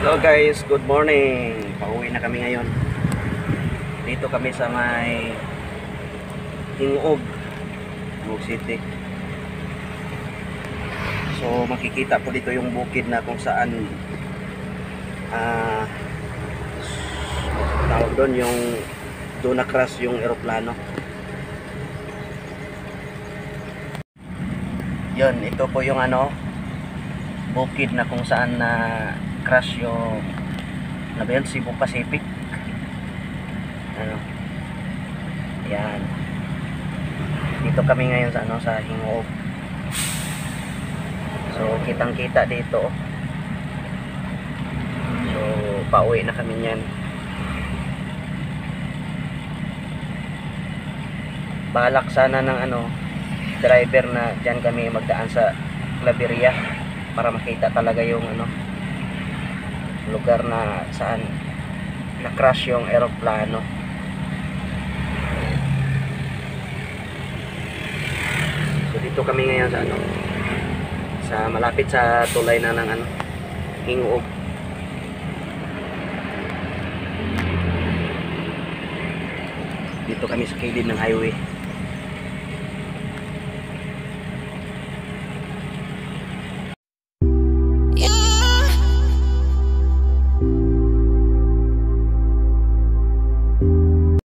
Hello guys, good morning. Pauwi na kami ngayon. Dito kami sa may Hingog City. So makikita po dito yung bukid na kung saan tawag doon yung doon na crash yung eroplano. Yun, ito po yung bukid na kung saan na crash yung Cebu Pacific. Yan. Dito kami ngayon sa Hingog. So kitang-kita dito. So pauwi na kami niyan. Balak sana ng driver na diyan kami magdaan sa Claveria para makita talaga yung lugar na saan na-crash yung eroplano. So dito kami ngayon sa malapit sa tulay na ng Hingog. Dito kami sa kilid ng highway.